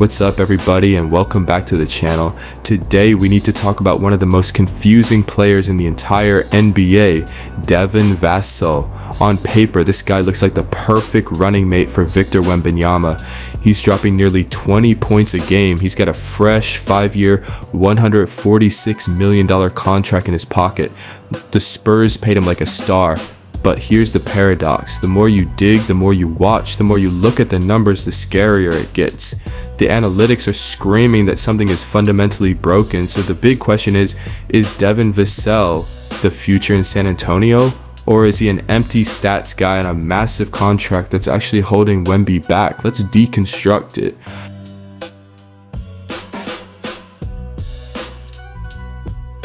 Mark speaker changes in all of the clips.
Speaker 1: What's up everybody and welcome back to the channel. Today we need to talk about one of the most confusing players in the entire NBA, Devin Vassell. On paper, this guy looks like the perfect running mate for Victor Wembanyama. He's dropping nearly 20 points a game. He's got a fresh 5-year, $146 million contract in his pocket. The Spurs paid him like a star. But here's the paradox. The more you dig, the more you watch, the more you look at the numbers, the scarier it gets. The analytics are screaming that something is fundamentally broken. So the big question is Devin Vassell the future in San Antonio? Or is he an empty stats guy on a massive contract that's actually holding Wemby back? Let's deconstruct it.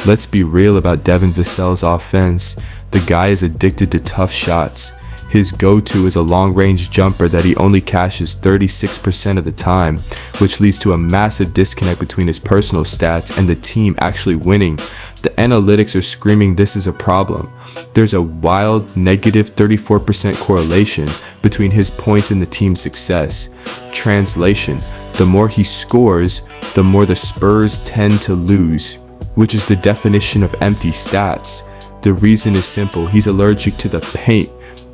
Speaker 1: Let's be real about Devin Vassell's offense. The guy is addicted to tough shots. His go-to is a long-range jumper that he only cashes 36% of the time, which leads to a massive disconnect between his personal stats and the team actually winning. The analytics are screaming this is a problem. There's a wild negative 34% correlation between his points and the team's success. Translation: the more he scores, the more the Spurs tend to lose, which is the definition of empty stats. The reason is simple. He's allergic to the paint.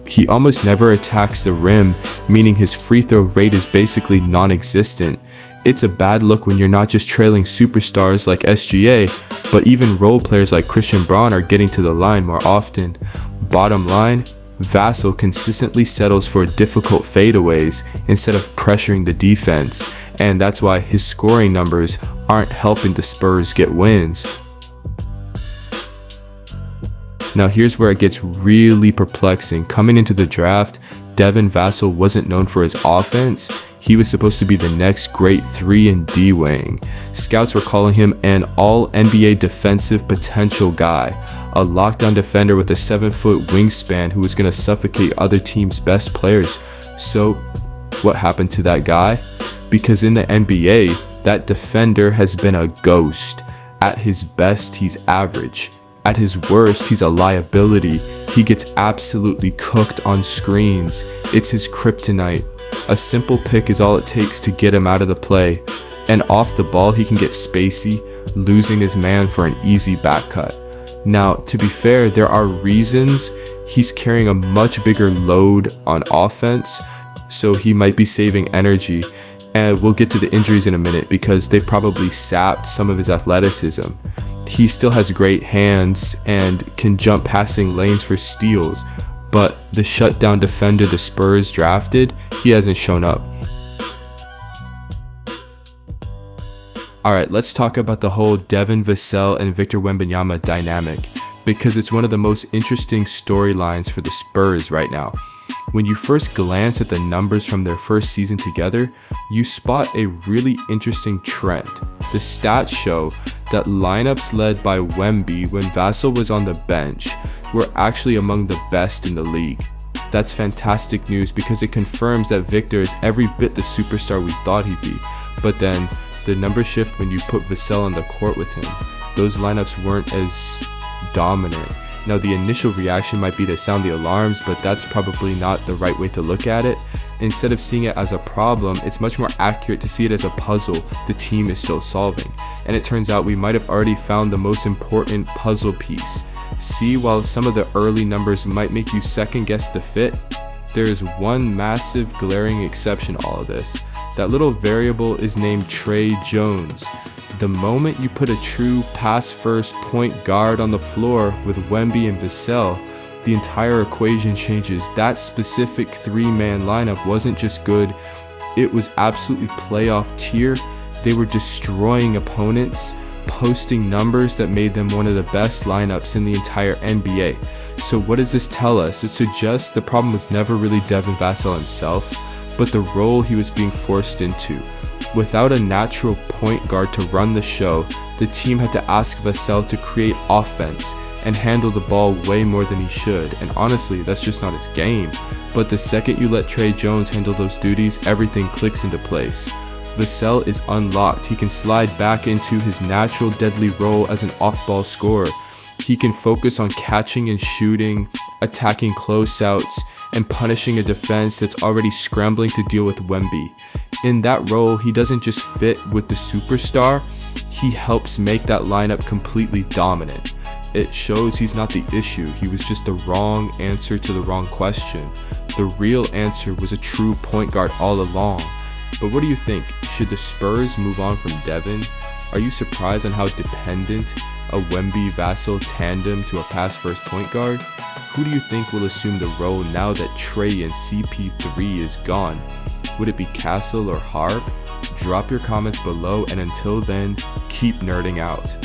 Speaker 1: He almost never attacks the rim, meaning his free throw rate is basically non-existent. It's a bad look when you're not just trailing superstars like SGA, but even role players like Christian Braun are getting to the line more often. Bottom line, Vassell consistently settles for difficult fadeaways instead of pressuring the defense, and that's why his scoring numbers aren't helping the Spurs get wins. Now here's where it gets really perplexing. Coming into the draft, Devin Vassell wasn't known for his offense. He was supposed to be the next great 3 and D wing. Scouts were calling him an all-NBA defensive potential guy, a lockdown defender with a 7-foot wingspan who was going to suffocate other teams' best players. So what happened to that guy? Because in the NBA, that defender has been a ghost. At his best, he's average. At his worst, he's a liability. He gets absolutely cooked on screens. It's his kryptonite. A simple pick is all it takes to get him out of the play. And off the ball, he can get spacey, losing his man for an easy back cut. Now, to be fair, there are reasons he's carrying a much bigger load on offense, so he might be saving energy. And we'll get to the injuries in a minute because they probably sapped some of his athleticism. He still has great hands and can jump passing lanes for steals, but the shutdown defender the Spurs drafted, he hasn't shown up. Alright, let's talk about the whole Devin Vassell and Victor Wembanyama dynamic, because it's one of the most interesting storylines for the Spurs right now. When you first glance at the numbers from their first season together, you spot a really interesting trend. The stats show that lineups led by Wemby when Vassell was on the bench were actually among the best in the league. That's fantastic news because it confirms that Victor is every bit the superstar we thought he'd be. But then, the numbers shift when you put Vassell on the court with him. Those lineups weren't as dominant. Now the initial reaction might be to sound the alarms, but that's probably not the right way to look at it. Instead of seeing it as a problem, it's much more accurate to see it as a puzzle the team is still solving. And it turns out we might have already found the most important puzzle piece. See, while some of the early numbers might make you second guess the fit, there is one massive glaring exception to all of this. That little variable is named Tre Jones. The moment you put a true pass-first point guard on the floor with Wemby and Vassell, the entire equation changes. That specific 3-man lineup wasn't just good, it was absolutely playoff tier. They were destroying opponents, posting numbers that made them one of the best lineups in the entire NBA. So what does this tell us? It suggests the problem was never really Devin Vassell himself, but the role he was being forced into. Without a natural point guard to run the show, the team had to ask Vassell to create offense and handle the ball way more than he should, and honestly, that's just not his game. But the second you let Tre Jones handle those duties, everything clicks into place. Vassell is unlocked. He can slide back into his natural deadly role as an off-ball scorer. He can focus on catching and shooting, attacking closeouts, and punishing a defense that's already scrambling to deal with Wemby. In that role, he doesn't just fit with the superstar, he helps make that lineup completely dominant. It shows he's not the issue, he was just the wrong answer to the wrong question. The real answer was a true point guard all along. But what do you think? Should the Spurs move on from Devin? Are you surprised on how dependent a Wemby-Vassell tandem to a pass-first point guard? Who do you think will assume the role now that Trey and CP3 is gone? Would it be Castle or Harp? Drop your comments below, and until then, keep nerding out.